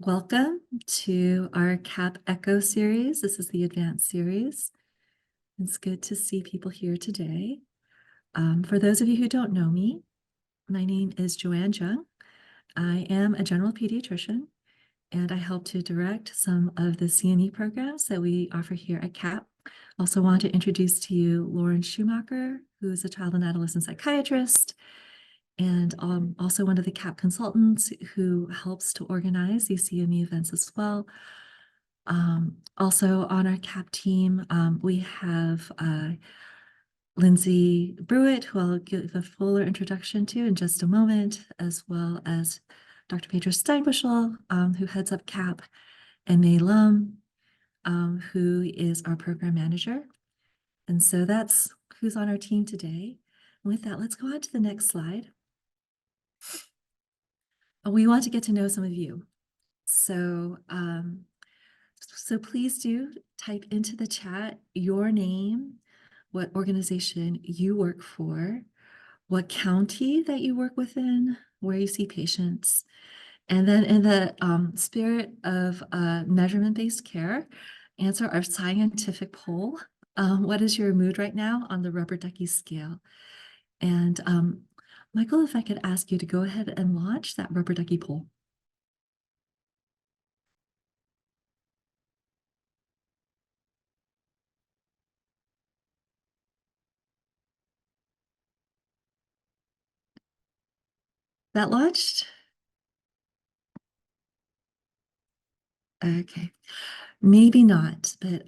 Welcome to our CAP Echo series. This is the advanced series. It's good to see people here today. For those of you who don't know me, my name is Joanne Jung. I am a general pediatrician, and I help to direct some of the CME programs that we offer here at CAP. Also want to introduce to you Lauren Schumacher, who is a child and adolescent psychiatrist, and also one of the CAP consultants who helps to organize these CME events as well. Also on our CAP team, we have Lindsey Bruett, who I'll give a fuller introduction to in just a moment, as well as Dr. Pedro Steinbushel, who heads up CAP, and May Lum, who is our program manager. And so that's who's on our team today. And with that, let's go on to the next slide. We want to get to know some of you. So, so please do type into the chat your name, what organization you work for, what county that you work within, where you see patients. And then in the spirit of measurement-based care, answer our scientific poll. What is your mood right now on the rubber ducky scale? And Michael, if I could ask you to go ahead and launch that rubber ducky poll. That launched? Okay, maybe not, but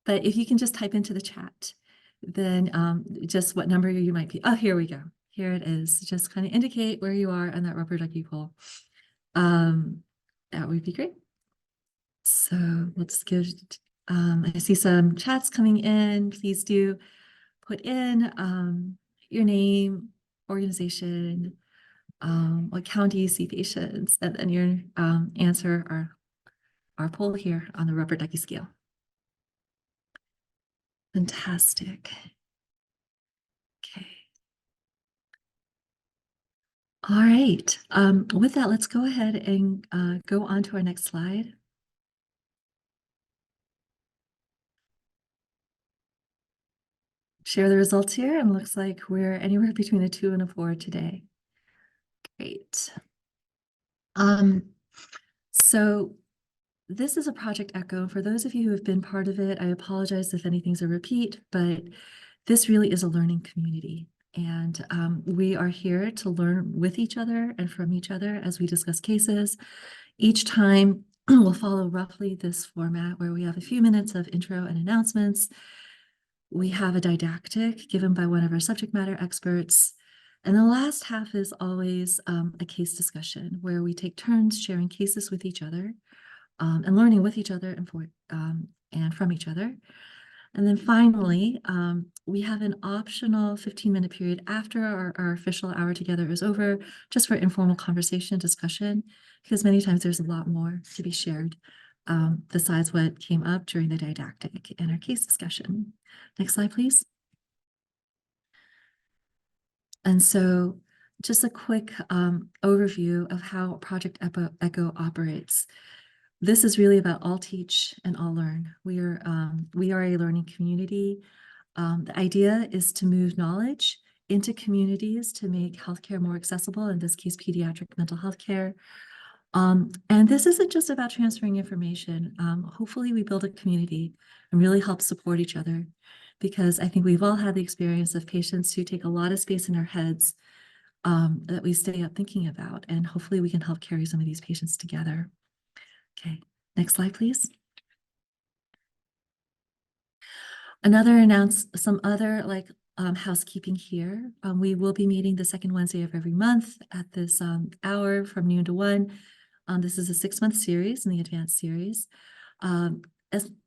if you can just type into the chat, then just what number you might be. Oh, here we go. Here it is. Just kind of indicate where you are on that rubber ducky poll. That would be great. So let's give, I see some chats coming in. Please do put in your name, organization, what county you see patients, and then your answer our poll here on the rubber ducky scale. Fantastic. Okay. All right. With that, let's go ahead and go on to our next slide. Share the results here, and looks like we're anywhere between a 2 and a 4 today. Great. So this is a Project Echo. For those of you who have been part of it, I apologize if anything's a repeat, but this really is a learning community. And we are here to learn with each other and from each other as we discuss cases. Each time we'll follow roughly this format where we have a few minutes of intro and announcements. We have a didactic given by one of our subject matter experts. And the last half is always a case discussion where we take turns sharing cases with each other and learning with each other and from each other. And then finally, we have an optional 15-minute period after our official hour together is over, just for informal conversation, discussion, because many times there's a lot more to be shared besides what came up during the didactic and our case discussion. Next slide, please. And so just a quick overview of how Project Echo operates. This is really about all teach and all learn. We are a learning community. The idea is to move knowledge into communities to make healthcare more accessible, in this case, pediatric mental health care. And this isn't just about transferring information. Hopefully we build a community and really help support each other, because I think we've all had the experience of patients who take a lot of space in our heads that we stay up thinking about, and hopefully we can help carry some of these patients together. Okay, next slide, please. Some other housekeeping here. We will be meeting the second Wednesday of every month at this hour from noon to 1. This is a 6-month series in the advanced series.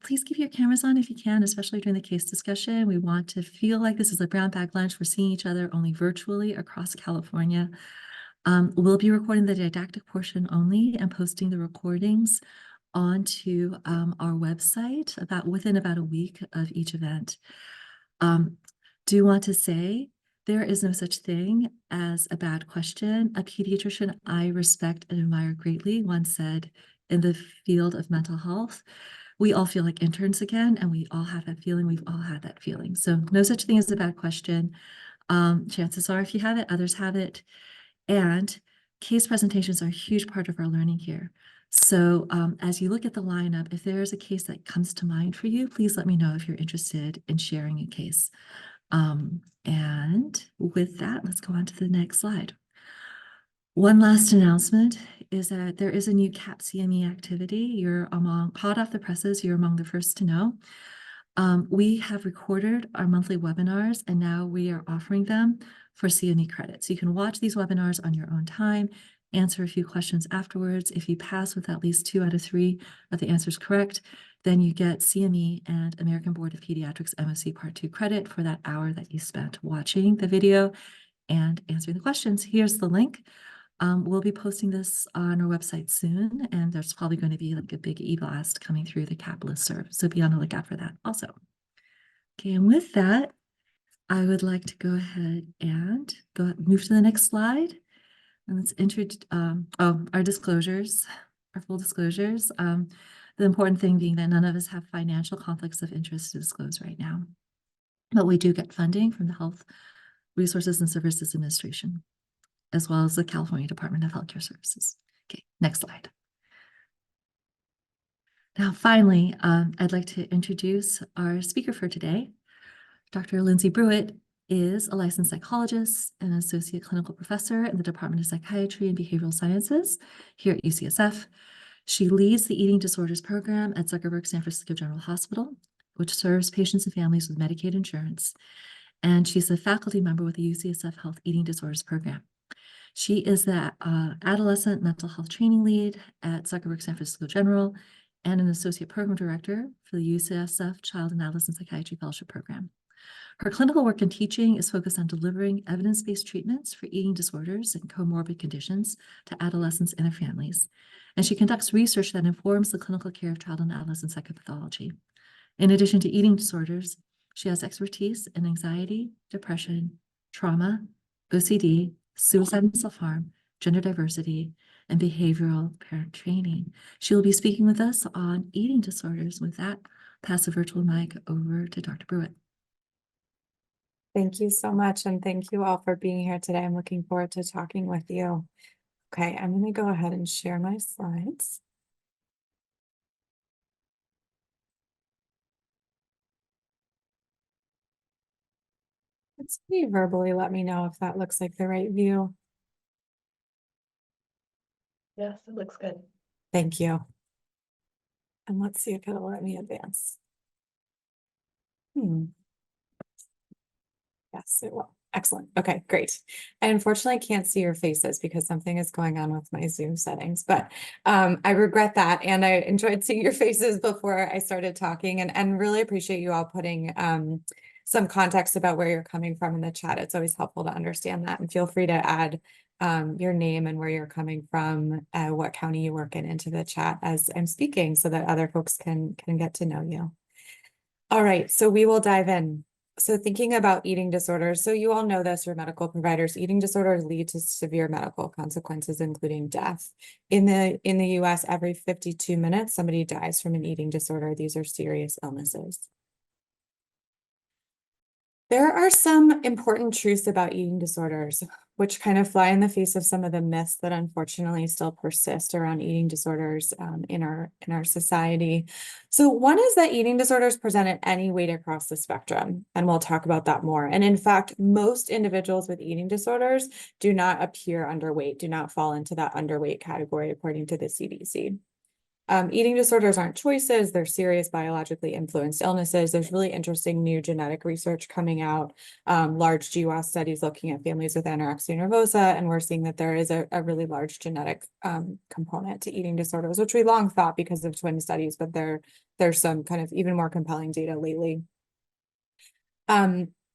Please keep your cameras on if you can, especially during the case discussion. We want to feel like this is a brown bag lunch. We're seeing each other only virtually across California. We'll be recording the didactic portion only and posting the recordings onto our website within about a week of each event. Do want to say There is no such thing as a bad question. A pediatrician I respect and admire greatly once said, in the field of mental health, we all feel like interns again, and we all have that feeling. We've all had that feeling. So no such thing as a bad question. Chances are, if you have it, others have it. And case presentations are a huge part of our learning here. So as you look at the lineup, if there is a case that comes to mind for you, please let me know if you're interested in sharing a case. And with that, let's go on to the next slide. One last announcement is that there is a new CAP CME activity. You're hot off the presses. You're among the first to know. We have recorded our monthly webinars, and now we are offering them for CME credits. You can watch these webinars on your own time, answer a few questions afterwards. If you pass with at least 2 out of 3 of the answers correct, then you get CME and American Board of Pediatrics MOC Part 2 credit for that hour that you spent watching the video and answering the questions. Here's the link. We'll be posting this on our website soon, and there's probably going to be like a big e-blast coming through the CAP listserv, so be on the lookout for that also. Okay, and with that, I would like to go ahead and move to the next slide. And let's our disclosures, our full disclosures. The important thing being that none of us have financial conflicts of interest to disclose right now, but we do get funding from the Health Resources and Services Administration, as well as the California Department of Healthcare Services. Okay, next slide. Now, finally, I'd like to introduce our speaker for today. Dr. Lindsey Bruett is a licensed psychologist and associate clinical professor in the Department of Psychiatry and Behavioral Sciences here at UCSF. She leads the Eating Disorders Program at Zuckerberg San Francisco General Hospital, which serves patients and families with Medicaid insurance. And she's a faculty member with the UCSF Health Eating Disorders Program. She is the adolescent mental health training lead at Zuckerberg San Francisco General and an associate program director for the UCSF Child and Adolescent Psychiatry Fellowship Program. Her clinical work and teaching is focused on delivering evidence-based treatments for eating disorders and comorbid conditions to adolescents and their families. And she conducts research that informs the clinical care of child and adolescent psychopathology. In addition to eating disorders, she has expertise in anxiety, depression, trauma, OCD, suicide and self-harm, gender diversity, and behavioral parent training. She will be speaking with us on eating disorders. With that, pass the virtual mic over to Dr. Bruett. Thank you so much, and thank you all for being here today. I'm looking forward to talking with you. Okay, I'm going to go ahead and share my slides. Let's verbally let me know if that looks like the right view. Yes, it looks good. Thank you. And let's see if it'll let me advance. Yes, it will. Excellent. Okay, great. I unfortunately can't see your faces because something is going on with my Zoom settings, but I regret that. And I enjoyed seeing your faces before I started talking, and really appreciate you all putting some context about where you're coming from in the chat. It's always helpful to understand that, and feel free to add your name and where you're coming from, what county you work in, into the chat as I'm speaking so that other folks can get to know you. All right, so we will dive in. So thinking about eating disorders, so you all know this, you're medical providers, eating disorders lead to severe medical consequences, including death. In the US, every 52 minutes, somebody dies from an eating disorder. These are serious illnesses. There are some important truths about eating disorders, which kind of fly in the face of some of the myths that unfortunately still persist around eating disorders in our society. So one is that eating disorders present at any weight across the spectrum, and we'll talk about that more. And in fact, most individuals with eating disorders do not appear underweight, do not fall into that underweight category, according to the CDC. Eating disorders aren't choices, they're serious biologically influenced illnesses. There's really interesting new genetic research coming out, large GWAS studies looking at families with anorexia nervosa, and we're seeing that there is a really large genetic component to eating disorders, which we long thought because of twin studies, but there's some kind of even more compelling data lately.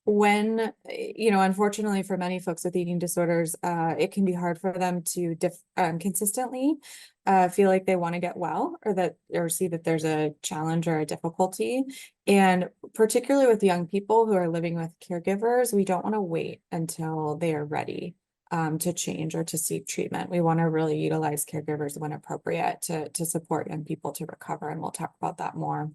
when, unfortunately for many folks with eating disorders, it can be hard for them to consistently feel like they want to get well, or see that there's a challenge or a difficulty. And particularly with young people who are living with caregivers, we don't want to wait until they are ready to change or to seek treatment. We want to really utilize caregivers when appropriate to support young people to recover, and we'll talk about that more.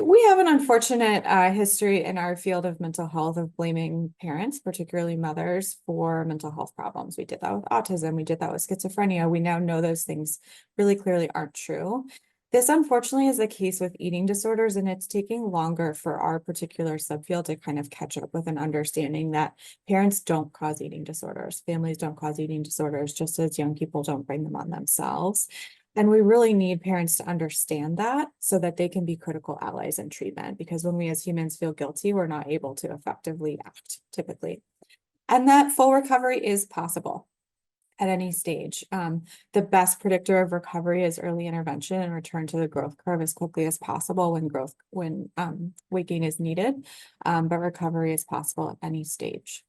We have an unfortunate history in our field of mental health of blaming parents, particularly mothers, for mental health problems. We did that with autism. We did that with schizophrenia. We now know those things really clearly aren't true. This unfortunately is the case with eating disorders, and it's taking longer for our particular subfield to kind of catch up with an understanding that parents don't cause eating disorders. Families don't cause eating disorders, just as young people don't bring them on themselves. And we really need parents to understand that so that they can be critical allies in treatment, because when we as humans feel guilty, we're not able to effectively act typically. And that full recovery is possible at any stage. The best predictor of recovery is early intervention and return to the growth curve as quickly as possible when weight gain is needed. But recovery is possible at any stage.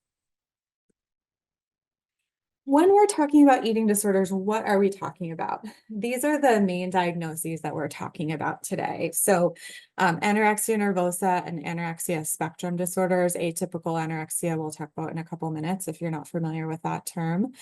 When we're talking about eating disorders, what are we talking about? These are the main diagnoses that we're talking about today. So anorexia nervosa and anorexia spectrum disorders, atypical anorexia, we'll talk about in a couple minutes if you're not familiar with that term.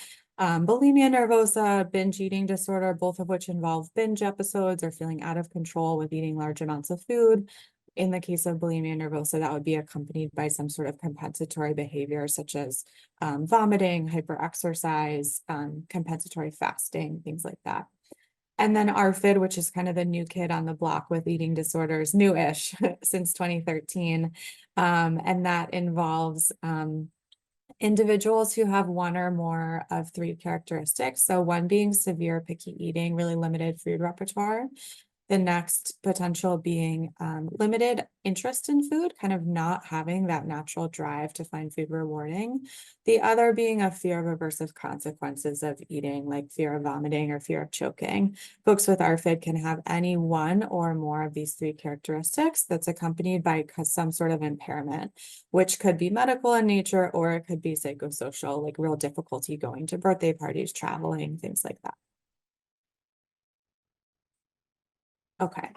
Bulimia nervosa, binge eating disorder, both of which involve binge episodes or feeling out of control with eating large amounts of food. In the case of bulimia nervosa, that would be accompanied by some sort of compensatory behavior, such as vomiting, hyperexercise, compensatory fasting, things like that. And then ARFID, which is kind of the new kid on the block with eating disorders, new-ish since 2013. And that involves individuals who have one or more of three characteristics. So one being severe picky eating, really limited food repertoire. The next potential being limited interest in food, kind of not having that natural drive to find food rewarding. The other being a fear of aversive consequences of eating, like fear of vomiting or fear of choking. Folks with ARFID can have any one or more of these three characteristics that's accompanied by some sort of impairment, which could be medical in nature, or it could be psychosocial, like real difficulty going to birthday parties, traveling, things like that. Okay,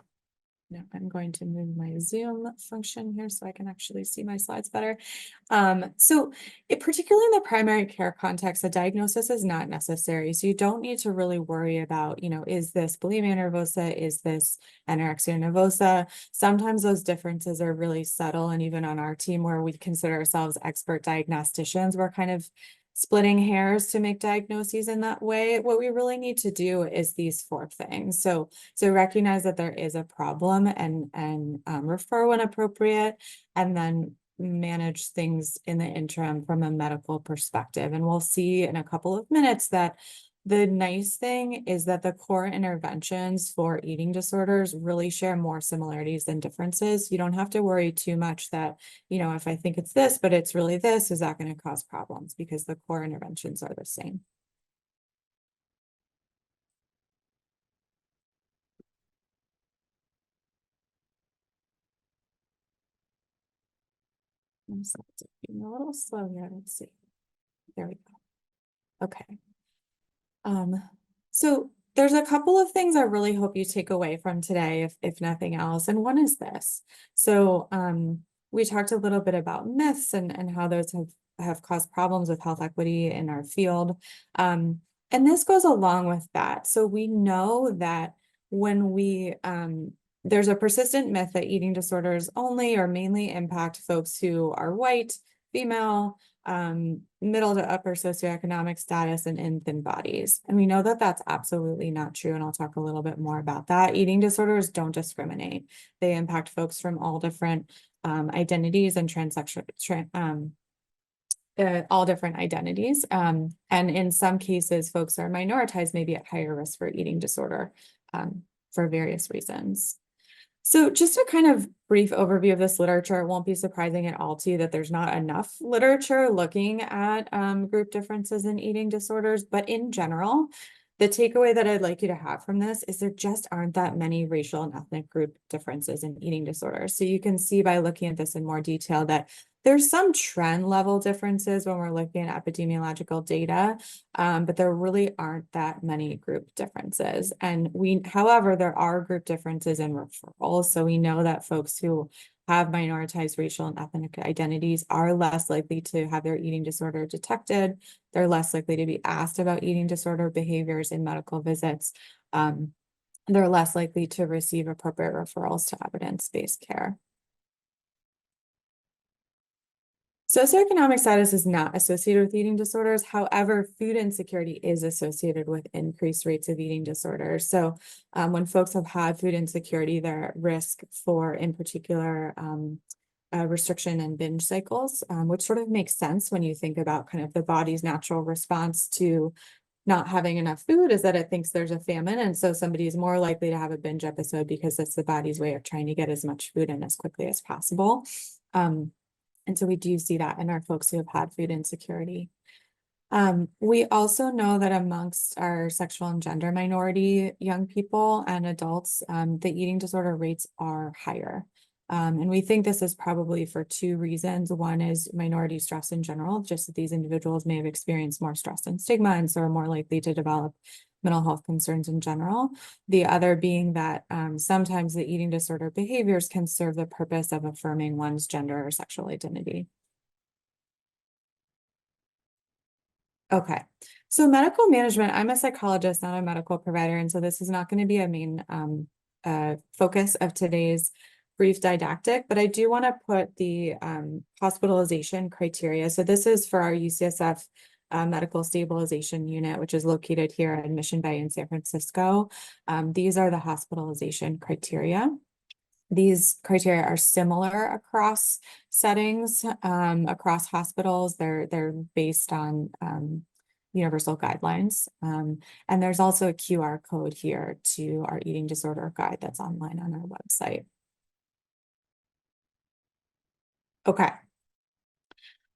now I'm going to move my Zoom function here so I can actually see my slides better. So particularly in the primary care context, a diagnosis is not necessary. So you don't need to really worry about, is this bulimia nervosa? Is this anorexia nervosa? Sometimes those differences are really subtle. And even on our team where we consider ourselves expert diagnosticians, we're kind of splitting hairs to make diagnoses in that way. What we really need to do is these four things. So recognize that there is a problem and refer when appropriate, and then manage things in the interim from a medical perspective. And we'll see in a couple of minutes that the nice thing is that the core interventions for eating disorders really share more similarities than differences. You don't have to worry too much that, if I think it's this, but it's really this, is that going to cause problems? Because the core interventions are the same. I'm being a little slow here. Let's see. There we go. Okay. So there's a couple of things I really hope you take away from today, if nothing else. And one is this. So we talked a little bit about myths and how those have caused problems with health equity in our field. And this goes along with that. So we know that when there's a persistent myth that eating disorders only or mainly impact folks who are white, female, middle to upper socioeconomic status, and in thin bodies. And we know that that's absolutely not true. And I'll talk a little bit more about that. Eating disorders don't discriminate. They impact folks from all different identities and all different identities. And in some cases, folks are minoritized, maybe at higher risk for eating disorder for various reasons. So just a kind of brief overview of this literature. It won't be surprising at all to you that there's not enough literature looking at group differences in eating disorders, but in general, the takeaway that I'd like you to have from this is there just aren't that many racial and ethnic group differences in eating disorders. So you can see by looking at this in more detail that there's some trend level differences when we're looking at epidemiological data, but there really aren't that many group differences. And however, there are group differences in referrals. So we know that folks who have minoritized racial and ethnic identities are less likely to have their eating disorder detected. They're less likely to be asked about eating disorder behaviors in medical visits. They're less likely to receive appropriate referrals to evidence-based care. Socioeconomic status is not associated with eating disorders. However, food insecurity is associated with increased rates of eating disorders. So when folks have had food insecurity, they're at risk for, in particular, restriction and binge cycles, which sort of makes sense when you think about kind of the body's natural response to not having enough food is that it thinks there's a famine. And so somebody is more likely to have a binge episode because that's the body's way of trying to get as much food in as quickly as possible. And so we do see that in our folks who have had food insecurity. We also know that amongst our sexual and gender minority young people and adults, the eating disorder rates are higher. And we think this is probably for two reasons. One is minority stress in general, just that these individuals may have experienced more stress and stigma, and so are more likely to develop mental health concerns in general. The other being that sometimes the eating disorder behaviors can serve the purpose of affirming one's gender or sexual identity. Okay, so medical management, I'm a psychologist, not a medical provider, and so this is not going to be a main focus of today's brief didactic, but I do want to put the hospitalization criteria. So this is for our UCSF Medical Stabilization Unit, which is located here at Mission Bay in San Francisco. These are the hospitalization criteria. These criteria are similar across settings, across hospitals. They're based on universal guidelines. And there's also a QR code here to our eating disorder guide that's online on our website. Okay.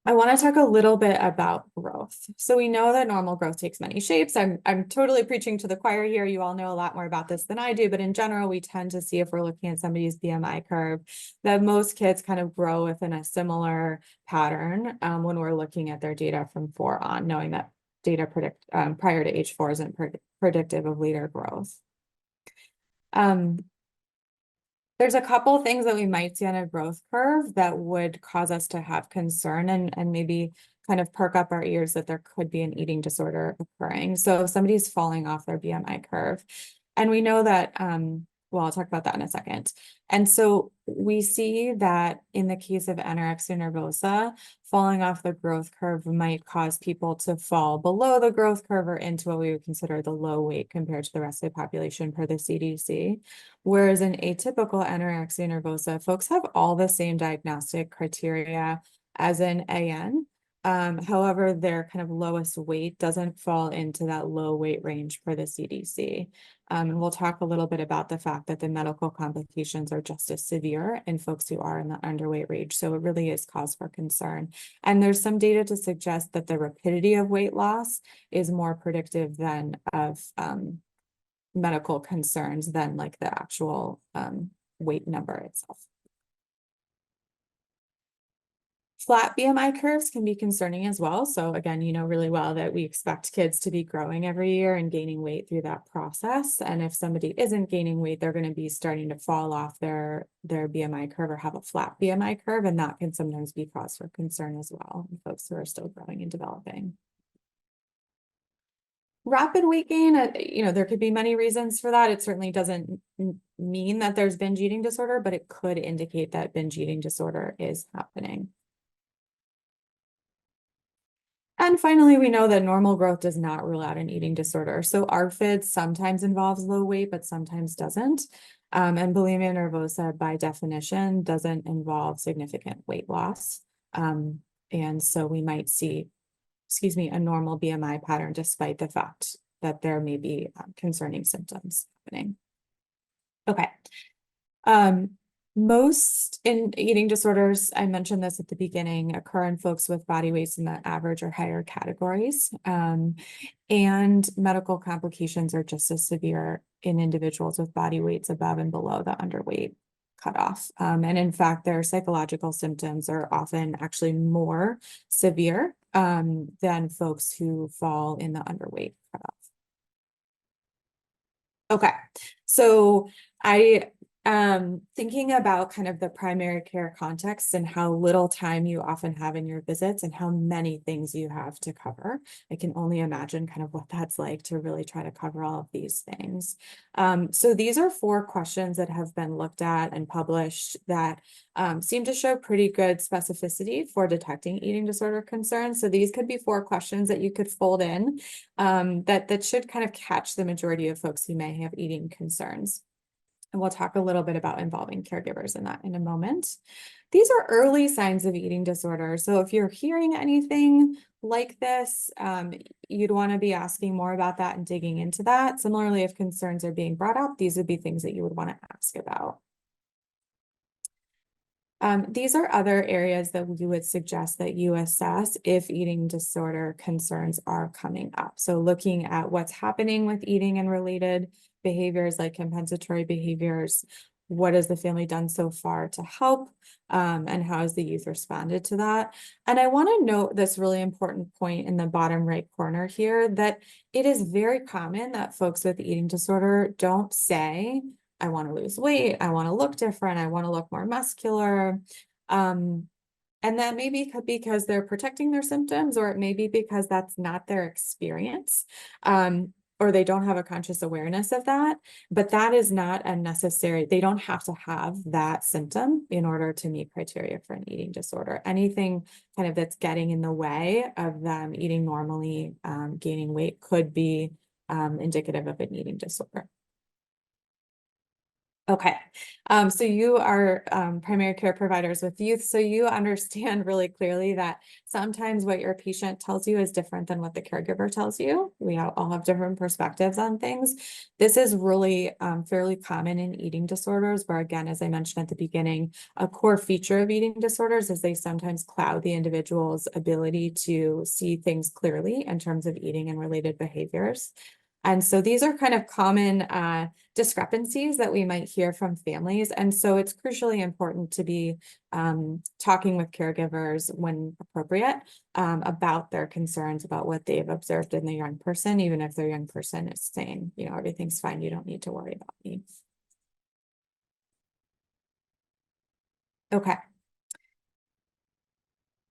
I want to talk a little bit about growth. So we know that normal growth takes many shapes. I'm totally preaching to the choir here. You all know a lot more about this than I do, but in general, we tend to see if we're looking at somebody's BMI curve, that most kids kind of grow within a similar pattern when we're looking at their data from 4 on, knowing that data prior to age 4 isn't predictive of later growth. There's a couple things that we might see on a growth curve that would cause us to have concern and maybe kind of perk up our ears that there could be an eating disorder occurring. So if somebody's falling off their BMI curve, and we know that, well, I'll talk about that in a second. And so we see that in the case of anorexia nervosa, falling off the growth curve might cause people to fall below the growth curve or into what we would consider the low weight compared to the rest of the population per the CDC. Whereas in atypical anorexia nervosa, folks have all the same diagnostic criteria as in AN. However, their kind of lowest weight doesn't fall into that low weight range for the CDC. And we'll talk a little bit about the fact that the medical complications are just as severe in folks who are in the underweight range. So it really is cause for concern. And there's some data to suggest that the rapidity of weight loss is more predictive than of medical concerns than like the actual weight number itself. Flat BMI curves can be concerning as well. So again, you know really well that we expect kids to be growing every year and gaining weight through that process. And if somebody isn't gaining weight, they're going to be starting to fall off their BMI curve or have a flat BMI curve. And that can sometimes be cause for concern as well in folks who are still growing and developing. Rapid weight gain, you know, there could be many reasons for that. It certainly doesn't mean that there's binge eating disorder, but it could indicate that binge eating disorder is happening. And finally, we know that normal growth does not rule out an eating disorder. So ARFID sometimes involves low weight, but sometimes doesn't. And bulimia nervosa, by definition, doesn't involve significant weight loss. And so we might see, a normal BMI pattern, despite the fact that there may be concerning symptoms happening. Okay. Most in eating disorders, I mentioned this at the beginning, occur in folks with body weights in the average or higher categories. And medical complications are just as severe in individuals with body weights above and below the underweight cutoff. And in fact, their psychological symptoms are often actually more severe than folks who fall in the underweight cutoff. Okay, so I thinking about kind of the primary care context and how little time you often have in your visits and how many things you have to cover. I can only imagine kind of what that's like to really try to cover all of these things. So these are 4 questions that have been looked at and published that seem to show pretty good specificity for detecting eating disorder concerns. So these could be 4 questions that you could fold in that should kind of catch the majority of folks who may have eating concerns. And we'll talk a little bit about involving caregivers in that in a moment. These are early signs of eating disorder. So if you're hearing anything like this, you'd want to be asking more about that and digging into that. Similarly, if concerns are being brought up, these would be things that you would want to ask about. These are other areas that we would suggest that you assess if eating disorder concerns are coming up. So looking at what's happening with eating and related behaviors like compensatory behaviors, what has the family done so far to help, and how has the youth responded to that? And I want to note this really important point in the bottom right corner here, that it is very common that folks with eating disorder don't say, I want to lose weight, I want to look different, I want to look more muscular. And that may be because they're protecting their symptoms, or it may be because that's not their experience, or they don't have a conscious awareness of that. But that is not a necessary, they don't have to have that symptom in order to meet criteria for an eating disorder. Anything kind of that's getting in the way of them eating normally, gaining weight could be indicative of an eating disorder. Okay, so you are primary care providers with youth, so you understand really clearly that sometimes what your patient tells you is different than what the caregiver tells you. We all have different perspectives on things. This is really fairly common in eating disorders, where again, as I mentioned at the beginning, a core feature of eating disorders is they sometimes cloud the individual's ability to see things clearly in terms of eating and related behaviors. And so these are kind of common discrepancies that we might hear from families. And so it's crucially important to be talking with caregivers when appropriate about their concerns about what they've observed in the young person, even if their young person is saying, you know, everything's fine, you don't need to worry about me. Okay.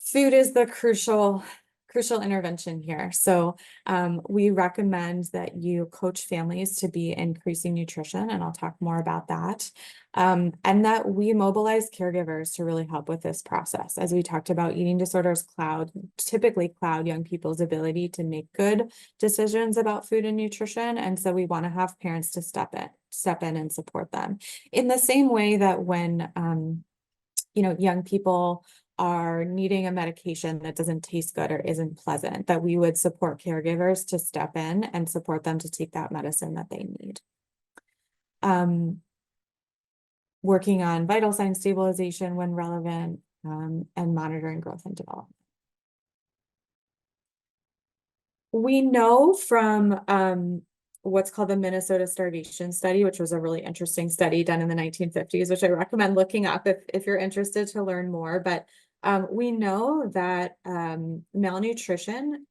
Food is the crucial intervention here. So we recommend that you coach families to be increasing nutrition, and I'll talk more about that. And that we mobilize caregivers to really help with this process. As we talked about, eating disorders typically cloud young people's ability to make good decisions about food and nutrition. And so we want to have parents to step in and support them. In the same way that when you know, young people are needing a medication that doesn't taste good or isn't pleasant, that we would support caregivers to step in and support them to take that medicine that they need. Working on vital sign stabilization when relevant, and monitoring growth and development. We know from what's called the Minnesota Starvation Study, which was a really interesting study done in the 1950s, which I recommend looking up if you're interested to learn more. But we know that malnutrition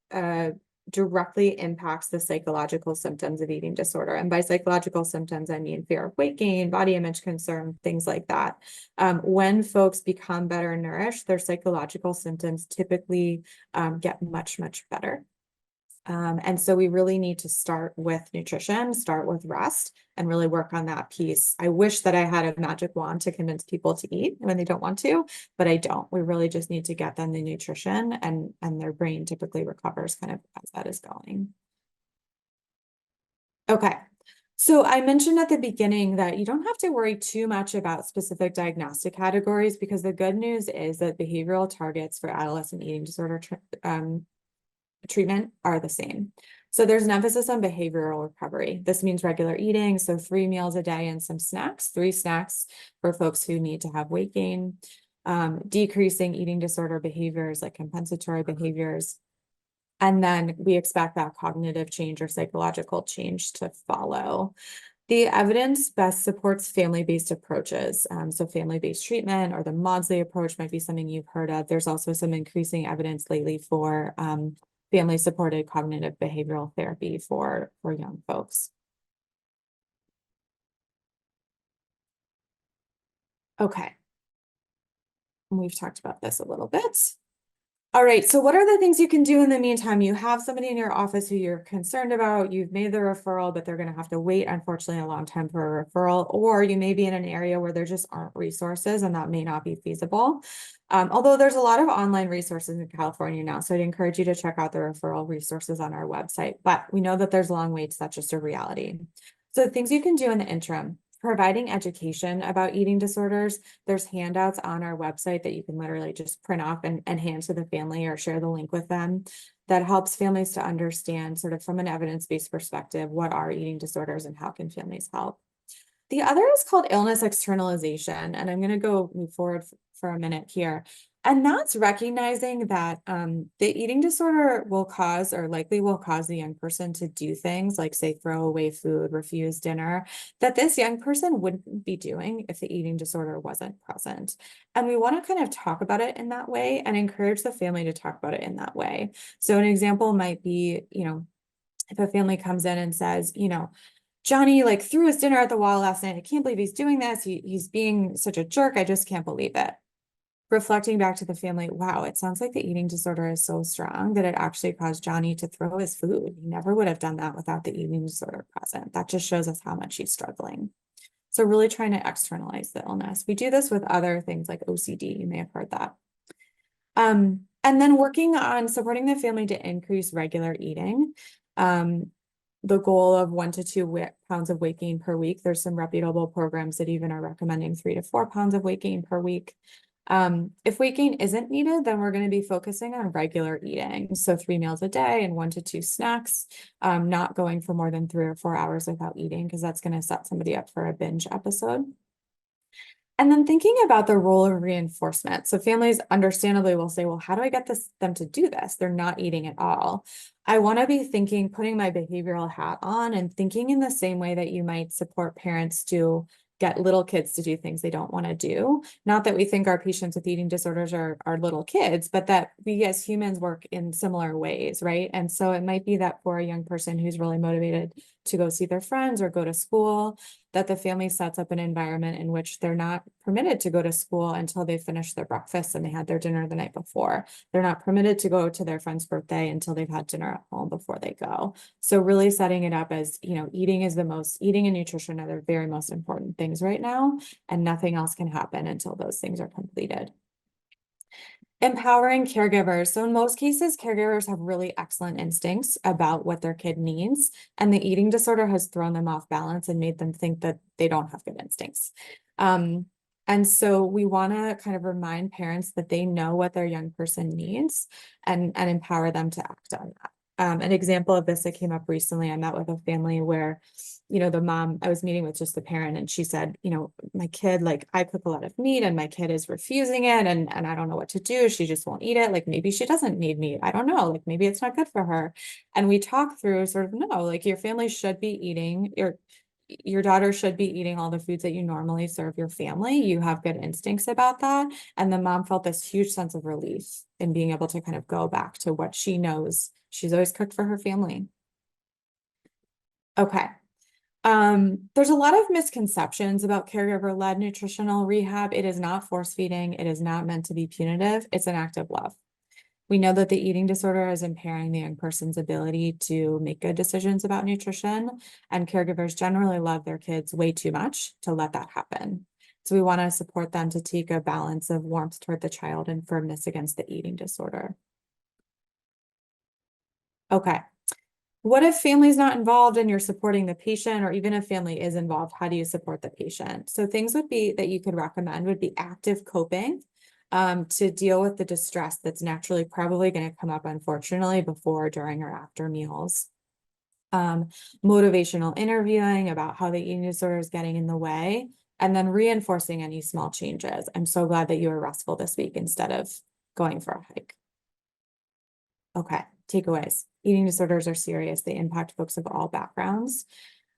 directly impacts the psychological symptoms of eating disorder. And by psychological symptoms, I mean fear of weight gain, body image concern, things like that. When folks become better nourished, their psychological symptoms typically get much, much better. And so we really need to start with nutrition, start with rest, and really work on that piece. I wish that I had a magic wand to convince people to eat when they don't want to, but I don't. We really just need to get them the nutrition, and their brain typically recovers kind of as that is going. Okay. So I mentioned at the beginning that you don't have to worry too much about specific diagnostic categories, because the good news is that behavioral targets for adolescent eating disorder treatment are the same. So there's an emphasis on behavioral recovery. This means regular eating, so 3 meals a day and some snacks, 3 snacks for folks who need to have weight gain, decreasing eating disorder behaviors like compensatory behaviors. And then we expect that cognitive change or psychological change to follow. The evidence best supports family-based approaches. So family-based treatment or the Maudsley approach might be something you've heard of. There's also some increasing evidence lately for family-supported cognitive behavioral therapy for young folks. Okay. And we've talked about this a little bit. All right, so what are the things you can do in the meantime? You have somebody in your office who you're concerned about, you've made the referral, but they're going to have to wait, unfortunately, a long time for a referral, or you may be in an area where there just aren't resources and that may not be feasible. Although there's a lot of online resources in California now, so I'd encourage you to check out the referral resources on our website, but we know that there's long waits, that's just a reality. So things you can do in the interim. Providing education about eating disorders. There's handouts on our website that you can literally just print off and hand to the family or share the link with them. That helps families to understand sort of from an evidence-based perspective, what are eating disorders and how can families help. The other is called illness externalization, and I'm going to move forward for a minute here. And that's recognizing that the eating disorder will cause or likely will cause the young person to do things like, say, throw away food, refuse dinner, that this young person wouldn't be doing if the eating disorder wasn't present. And we want to kind of talk about it in that way and encourage the family to talk about it in that way. So an example might be, if a family comes in and says, Johnny like threw his dinner at the wall last night. I can't believe he's doing this. He's being such a jerk. I just can't believe it. Reflecting back to the family, wow, it sounds like the eating disorder is so strong that it actually caused Johnny to throw his food. He never would have done that without the eating disorder present. That just shows us how much he's struggling. So really trying to externalize the illness. We do this with other things like OCD. You may have heard that. And then working on supporting the family to increase regular eating. The goal of 1 to 2 pounds of weight gain per week. There's some reputable programs that even are recommending 3 to 4 pounds of weight gain per week. If weight gain isn't needed, then we're going to be focusing on regular eating. So 3 meals a day and 1 to 2 snacks, not going for more than 3 or 4 hours without eating, because that's going to set somebody up for a binge episode. And then thinking about the role of reinforcement. So families understandably will say, well, how do I get them to do this? They're not eating at all. I want to be putting my behavioral hat on and thinking in the same way that you might support parents to get little kids to do things they don't want to do. Not that we think our patients with eating disorders are little kids, but that we as humans work in similar ways, right? And so it might be that for a young person who's really motivated to go see their friends or go to school, that the family sets up an environment in which they're not permitted to go to school until they finish their breakfast and they had their dinner the night before. They're not permitted to go to their friend's birthday until they've had dinner at home before they go. So really setting it up as, eating and nutrition are the very most important things right now, and nothing else can happen until those things are completed. Empowering caregivers. So in most cases, caregivers have really excellent instincts about what their kid needs, and the eating disorder has thrown them off balance and made them think that they don't have good instincts. And so we want to kind of remind parents that they know what their young person needs and empower them to act on that. An example of this that came up recently, I met with a family where the mom, I was meeting with just the parent, and she said, my kid, like, I cook a lot of meat and my kid is refusing it, and I don't know what to do. She just won't eat it. Like, maybe she doesn't need meat. I don't know. Like, maybe it's not good for her. And we talk through sort of, no, like, your family should be eating, your daughter should be eating all the foods that you normally serve your family. You have good instincts about that. And the mom felt this huge sense of relief in being able to kind of go back to what she knows. She's always cooked for her family. Okay. There's a lot of misconceptions about caregiver-led nutritional rehab. It is not force feeding. It is not meant to be punitive. It's an act of love. We know that the eating disorder is impairing the young person's ability to make good decisions about nutrition, and caregivers generally love their kids way too much to let that happen. So we want to support them to take a balance of warmth toward the child and firmness against the eating disorder. Okay. What if family's not involved and you're supporting the patient, or even if family is involved, how do you support the patient? So things would be that you could recommend would be active coping to deal with the distress that's naturally probably going to come up, unfortunately, before, during, or after meals. motivational interviewing about how the eating disorder is getting in the way, and then reinforcing any small changes. I'm so glad that you were restful this week instead of going for a hike. Okay, takeaways. Eating disorders are serious. They impact folks of all backgrounds.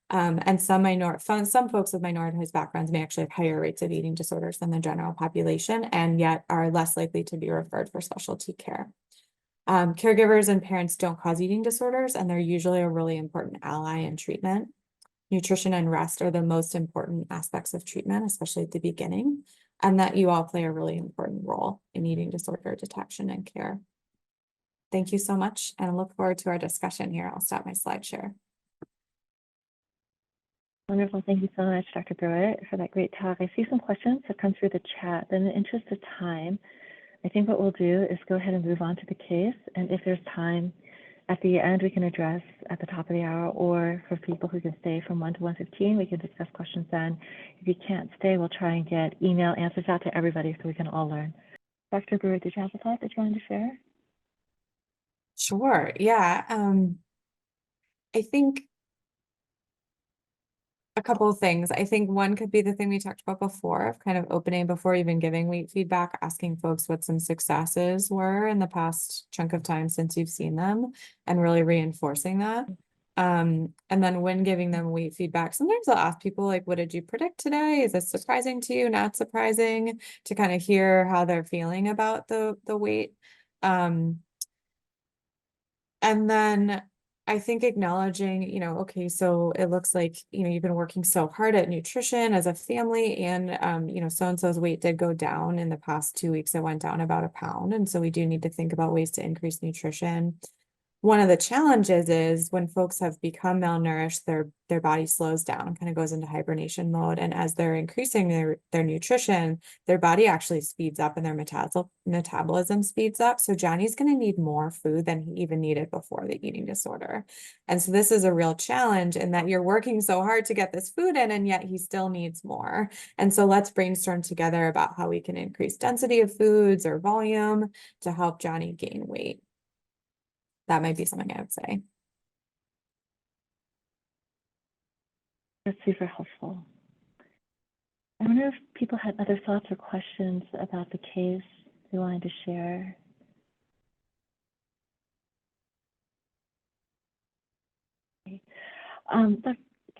And some folks with minoritized backgrounds may actually have higher rates of eating disorders than the general population, and yet are less likely to be referred for specialty care. Caregivers and parents don't cause eating disorders, and they're usually a really important ally in treatment. Nutrition and rest are the most important aspects of treatment, especially at the beginning, and that you all play a really important role in eating disorder detection and care. Thank you so much, and I look forward to our discussion here. I'll stop my slide share. Wonderful. Thank you so much, Dr. Bruett, for that great talk. I see some questions that come through the chat. In the interest of time, I think what we'll do is go ahead and move on to the case. And if there's time at the end, we can address at the top of the hour, or for people who can stay from 1 to 1:15, we can discuss questions then. If you can't stay, we'll try and get email answers out to everybody so we can all learn. Dr. Bruett, did you have a thought that you wanted to share? Sure. Yeah. I think a couple of things. I think one could be the thing we talked about before, of kind of opening before even giving weight feedback, asking folks what some successes were in the past chunk of time since you've seen them, and really reinforcing that. And then when giving them weight feedback, sometimes I'll ask people like, what did you predict today? Is this surprising to you? Not surprising? To kind of hear how they're feeling about the weight. And then I think acknowledging, okay, so it looks like, you've been working so hard at nutrition as a family, and, so-and-so's weight did go down in the past 2 weeks. It went down about 1 pound. And so we do need to think about ways to increase nutrition. One of the challenges is when folks have become malnourished, their body slows down, kind of goes into hibernation mode. And as they're increasing their nutrition, their body actually speeds up and their metabolism speeds up. So Johnny's going to need more food than he even needed before the eating disorder. And so this is a real challenge in that you're working so hard to get this food in, and yet he still needs more. And so let's brainstorm together about how we can increase density of foods or volume to help Johnny gain weight. That might be something I would say. That's super helpful. I wonder if people had other thoughts or questions about the case they wanted to share.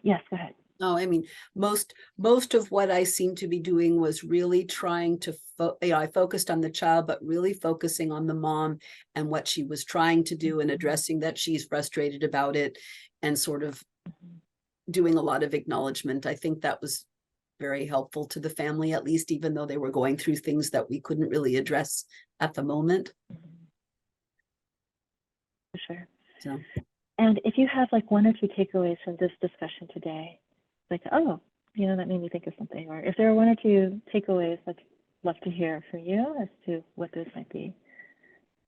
Yes, go ahead. No, I mean, most of what I seemed to be doing was really trying to, I focused on the child, but really focusing on the mom and what she was trying to do, and addressing that she's frustrated about it, and sort of doing a lot of acknowledgement. I think that was very helpful to the family, at least, even though they were going through things that we couldn't really address at the moment. For sure. So. And if you have like 1 or 2 takeaways from this discussion today, like, oh, that made me think of something, or if there are 1 or 2 takeaways, I'd love to hear from you as to what those might be.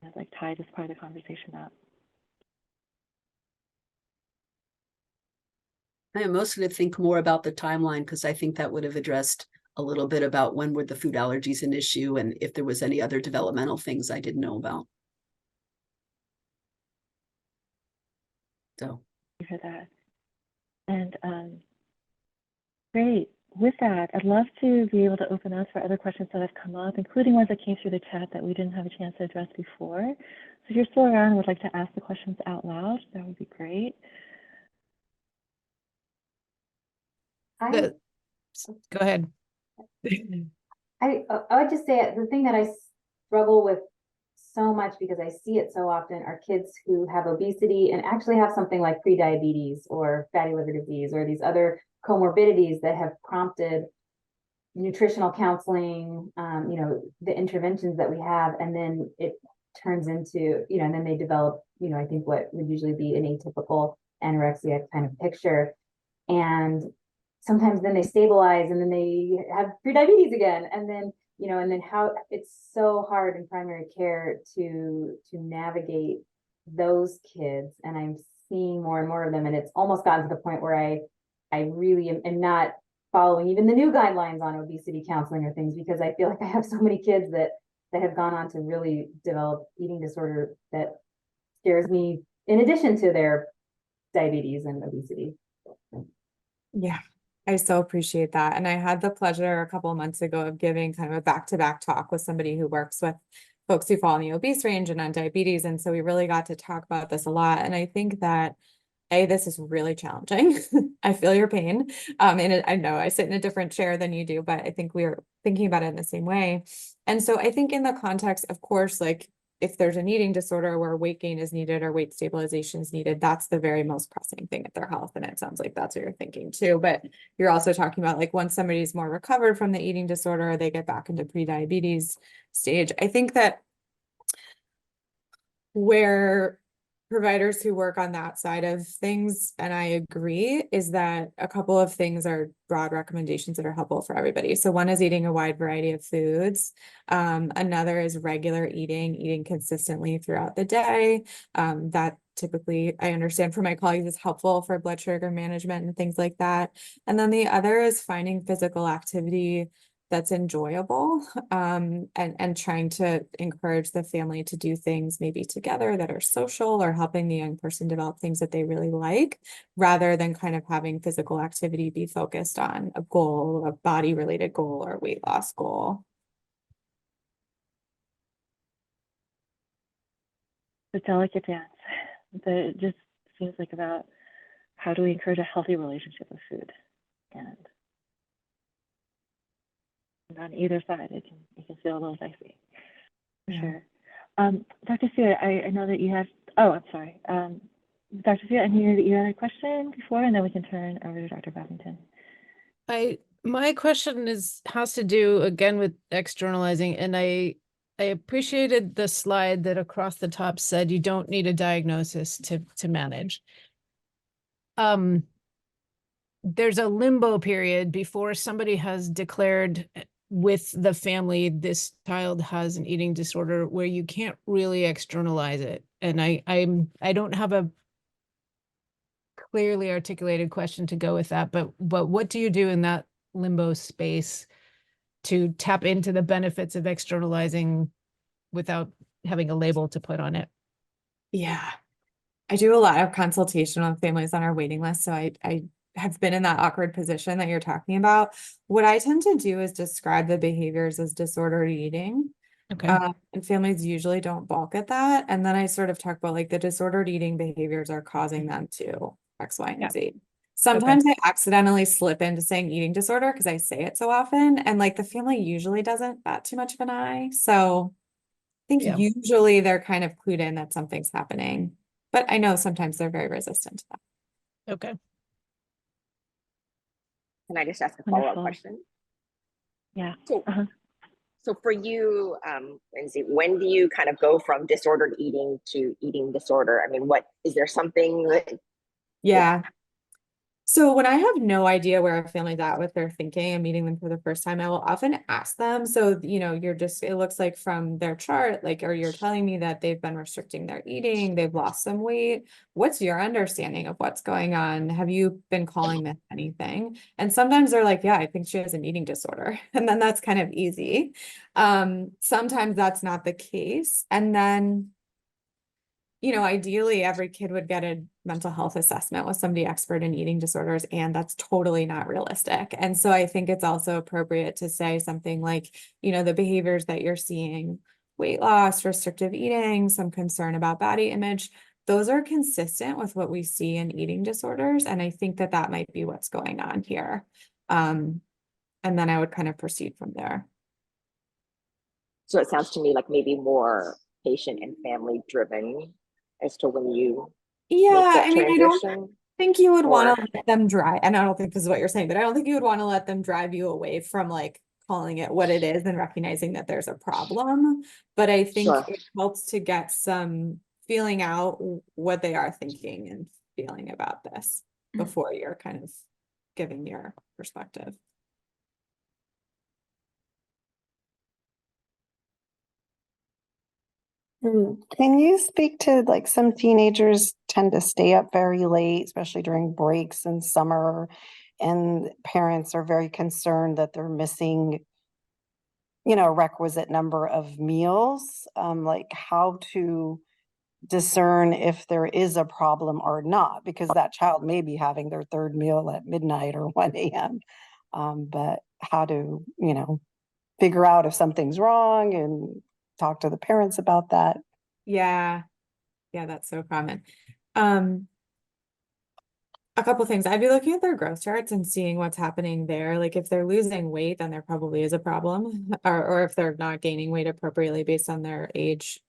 I'd like tie this part of the conversation up. I mostly think more about the timeline, because I think that would have addressed a little bit about when were the food allergies an issue, and if there was any other developmental things I didn't know about. So. You hear that? And great. With that, I'd love to be able to open up for other questions that have come up, including ones that came through the chat that we didn't have a chance to address before. So if you're still around and would like to ask the questions out loud, that would be great. Go ahead. I would just say the thing that I struggle with so much, because I see it so often, are kids who have obesity and actually have something like prediabetes or fatty liver disease or these other comorbidities that have prompted nutritional counseling, the interventions that we have, and then it turns into, and then they develop, I think what would usually be an atypical anorexia kind of picture. And sometimes then they stabilize and then they have prediabetes again. And then, and then how it's so hard in primary care to navigate those kids. And I'm seeing more and more of them. And it's almost gotten to the point where I really am not following even the new guidelines on obesity counseling or things, because I feel like I have so many kids that have gone on to really develop eating disorder that scares me, in addition to their diabetes and obesity. Yeah, I so appreciate that. And I had the pleasure a couple of months ago of giving kind of a back-to-back talk with somebody who works with folks who fall in the obese range and on diabetes. And so we really got to talk about this a lot. And I think that this is really challenging. I feel your pain. And I know I sit in a different chair than you do, but I think we are thinking about it in the same way. And so I think in the context, of course, like if there's an eating disorder where weight gain is needed or weight stabilization is needed, that's the very most pressing thing at their health. And it sounds like that's what you're thinking too. But you're also talking about like once somebody's more recovered from the eating disorder, they get back into pre-diabetes stage. I think that where providers who work on that side of things, and I agree, is that a couple of things are broad recommendations that are helpful for everybody. So one is eating a wide variety of foods. Another is regular eating consistently throughout the day. That typically, I understand from my colleagues, is helpful for blood sugar management and things like that. And then the other is finding physical activity that's enjoyable, and trying to encourage the family to do things maybe together that are social, or helping the young person develop things that they really like, rather than kind of having physical activity be focused on a goal, a body related goal or weight loss goal. The delicate dance that it just seems like about how do we encourage a healthy relationship with food, and on either side it can feel a little dicey, for sure. Dr. Stewart, I know that you have, I'm sorry. Dr. Stewart, I knew that you had a question before, and then we can turn over to Dr. Babington. My question has to do again with externalizing, and I appreciated the slide that across the top said you don't need a diagnosis to manage. There's a limbo period before somebody has declared with the family this child has an eating disorder where you can't really externalize it. And I don't have a clearly articulated question to go with that, but what do you do in that limbo space to tap into the benefits of externalizing without having a label to put on it? Yeah, I do a lot of consultation with families on our waiting list. So I have been in that awkward position that you're talking about. What I tend to do is describe the behaviors as disordered eating. Okay. And families usually don't balk at that. And then I sort of talk about like the disordered eating behaviors are causing them to X, Y, and Z. Sometimes I accidentally slip into saying eating disorder because I say it so often. And like the family usually doesn't bat too much of an eye. So I think usually they're kind of clued in that something's happening. But I know sometimes they're very resistant to that. Okay. Can I just ask a follow-up question? Yeah. So for you, Lindsey, when do you kind of go from disordered eating to eating disorder? I mean, what is there something that? Yeah. So when I have no idea where a family's at with their thinking and meeting them for the first time, I will often ask them. So, it looks like from their chart, like, or you're telling me that they've been restricting their eating, they've lost some weight. What's your understanding of what's going on? Have you been calling this anything? And sometimes they're like, yeah, I think she has an eating disorder. And then that's kind of easy. Sometimes that's not the case. And then ideally every kid would get a mental health assessment with somebody expert in eating disorders, and that's totally not realistic. And so I think it's also appropriate to say something like, the behaviors that you're seeing, weight loss, restrictive eating, some concern about body image, those are consistent with what we see in eating disorders. And I think that that might be what's going on here. And then I would kind of proceed from there. So it sounds to me like maybe more patient and family driven as to when you make that transition. I don't think you would want to let them drive, and I don't think this is what you're saying, but I don't think you would want to let them drive you away from like calling it what it is and recognizing that there's a problem. But I think it helps to get some feeling out what they are thinking and feeling about this before you're kind of giving your perspective. Can you speak to like some teenagers tend to stay up very late, especially during breaks in summer, and parents are very concerned that they're missing, a requisite number of meals, like how to discern if there is a problem or not, because that child may be having their third meal at midnight or 1 a.m. But how to, figure out if something's wrong and talk to the parents about that. Yeah. Yeah, that's so common. A couple things. I'd be looking at their growth charts and seeing what's happening there. Like if they're losing weight, then there probably is a problem, or if they're not gaining weight appropriately based on their age.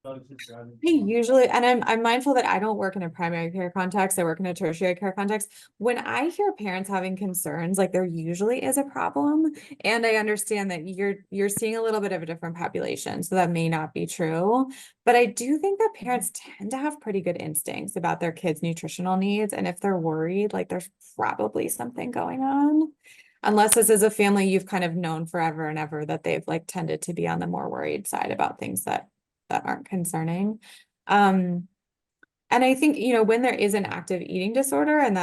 I usually, and I'm mindful that I don't work in a primary care context, I work in a tertiary care context. When I hear parents having concerns, like there usually is a problem. And I understand that you're seeing a little bit of a different population, so that may not be true. But I do think that parents tend to have pretty good instincts about their kids' nutritional needs. And if they're worried, like there's probably something going on. Unless this is a family you've kind of known forever and ever that they've like tended to be on the more worried side about things that aren't concerning. And I think, when there is an active eating disorder and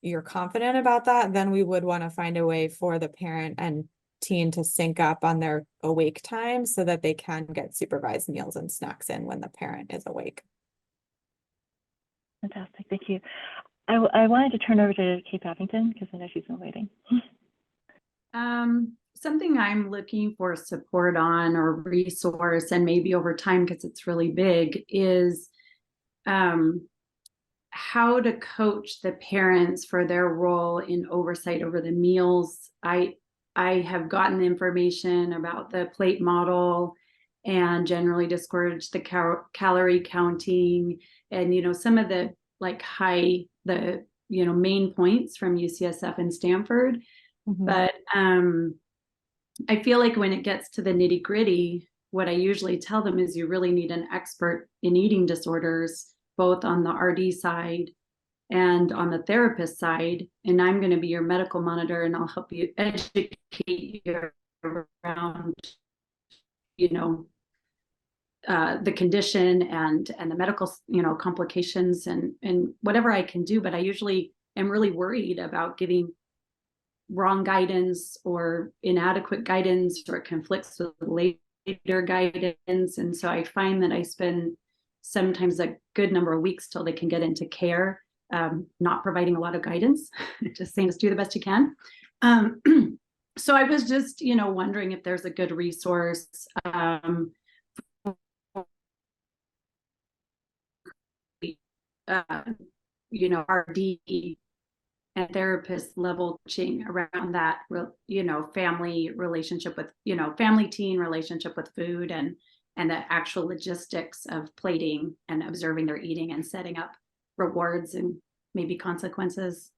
you're confident about that, then we would want to find a way for the parent and teen to sync up on their awake time so that they can get supervised meals and snacks in when the parent is awake. Fantastic, thank you. I wanted to turn over to Kate Babington because I know she's been waiting. Something I'm looking for support on or resource, and maybe over time because it's really big, is how to coach the parents for their role in oversight over the meals. I have gotten information about the plate model and generally discourage the calorie counting and some of the main points from UCSF and Stanford. Mm-hmm. But I feel like when it gets to the nitty gritty, what I usually tell them is you really need an expert in eating disorders, both on the RD side and on the therapist side. And I'm going to be your medical monitor, and I'll help you educate you around, the condition and the medical, complications and whatever I can do. But I usually am really worried about giving wrong guidance or inadequate guidance, or it conflicts with later guidance. And so I find that I spend sometimes a good number of weeks till they can get into care, not providing a lot of guidance, just saying, just do the best you can. So I was just, wondering if there's a good resource RD and therapist level coaching around that, family relationship with, family teen relationship with food and the actual logistics of plating and observing their eating and setting up rewards and maybe consequences.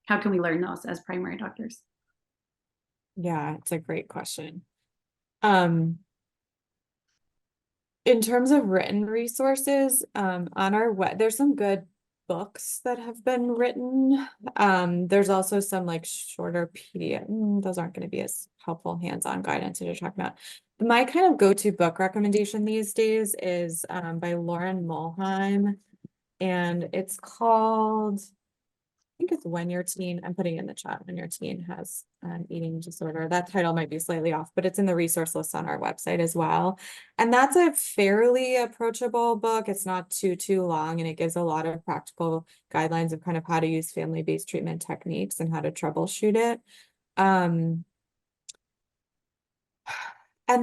How can we learn those as primary doctors? Yeah, it's a great question. In terms of written resources, on our web, there's some good books that have been written. There's also some like shorter PDF. Those aren't going to be as helpful hands-on guidance as you're talking about. My kind of go-to book recommendation these days is by Lauren Mulheim, and it's called, I think it's When Your Teen, I'm putting it in the chat, When Your Teen Has an Eating Disorder. That title might be slightly off, but it's in the resource list on our website as well. And that's a fairly approachable book. It's not too long, and it gives a lot of practical guidelines of kind of how to use family-based treatment techniques and how to troubleshoot it. And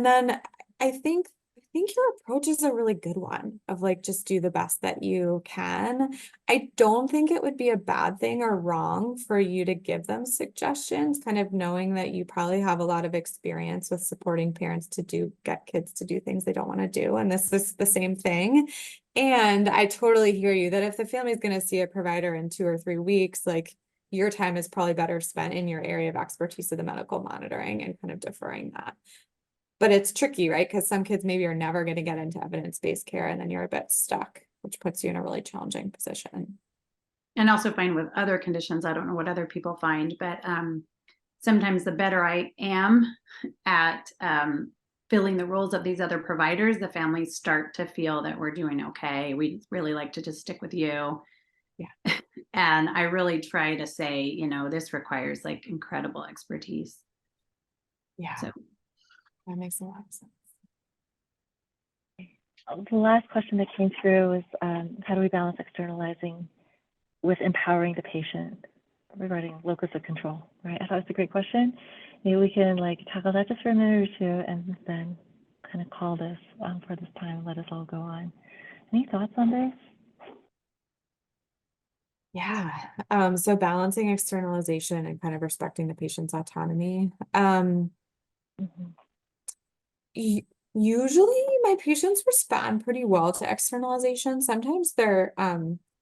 then I think your approach is a really good one of like, just do the best that you can. I don't think it would be a bad thing or wrong for you to give them suggestions, kind of knowing that you probably have a lot of experience with supporting parents to get kids to do things they don't want to do. And this is the same thing. And I totally hear you that if the family is going to see a provider in 2 or 3 weeks, like your time is probably better spent in your area of expertise of the medical monitoring and kind of deferring that. But it's tricky, right? Because some kids maybe are never going to get into evidence-based care, and then you're a bit stuck, which puts you in a really challenging position. And also find with other conditions, I don't know what other people find, but sometimes the better I am at filling the roles of these other providers, the families start to feel that we're doing okay. We really like to just stick with you. Yeah. And I really try to say, this requires like incredible expertise. Yeah. So that makes a lot of sense. The last question that came through was how do we balance externalizing with empowering the patient regarding locus of control, right? I thought it was a great question. Maybe we can like tackle that just for a minute or two and then kind of call this for this time and let us all go on. Any thoughts on this? Yeah. So balancing externalization and kind of respecting the patient's autonomy. Mhm. Usually my patients respond pretty well to externalization. Sometimes they're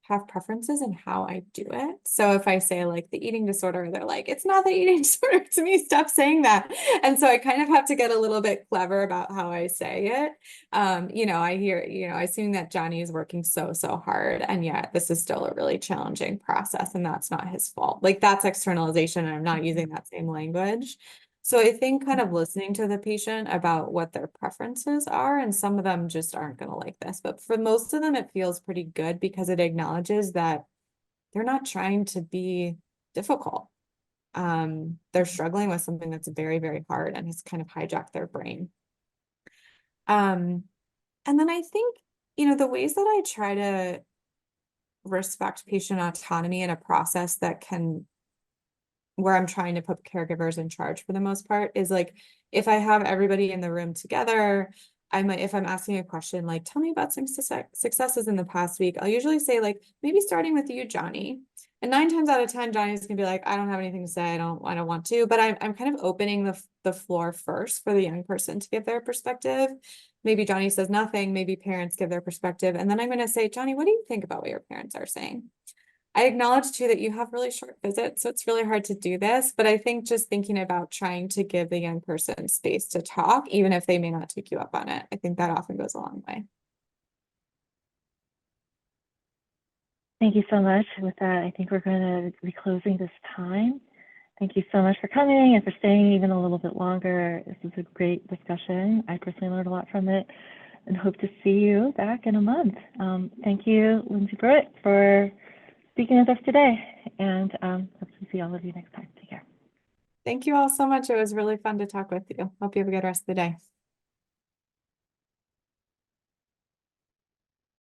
have preferences in how I do it. So if I say like the eating disorder, they're like, it's not the eating disorder to me, stop saying that. And so I kind of have to get a little bit clever about how I say it. I hear, I assume that Johnny is working so hard, and yet this is still a really challenging process, and that's not his fault. Like that's externalization, and I'm not using that same language. So I think kind of listening to the patient about what their preferences are, and some of them just aren't going to like this, but for most of them, it feels pretty good because it acknowledges that they're not trying to be difficult. They're struggling with something that's very, very hard and has kind of hijacked their brain. And then I think, the ways that I try to respect patient autonomy in a process that where I'm trying to put caregivers in charge for the most part is like, if I have everybody in the room together, if I'm asking a question, like, tell me about some successes in the past week, I'll usually say like, maybe starting with you, Johnny. And 9 times out of 10, Johnny's gonna be like, I don't have anything to say. I don't want to, but I'm kind of opening the floor first for the young person to give their perspective. Maybe Johnny says nothing, maybe parents give their perspective. And then I'm going to say, Johnny, what do you think about what your parents are saying? I acknowledge too that you have really short visits, so it's really hard to do this, but I think just thinking about trying to give the young person space to talk, even if they may not take you up on it, I think that often goes a long way. Thank you so much. With that, I think we're going to be closing this time. Thank you so much for coming and for staying even a little bit longer. This was a great discussion. I personally learned a lot from it and hope to see you back in a month. Thank you, Lindsey Bruett, for speaking with us today, and hope to see all of you next time. Take care. Thank you all so much. It was really fun to talk with you. Hope you have a good rest of the day.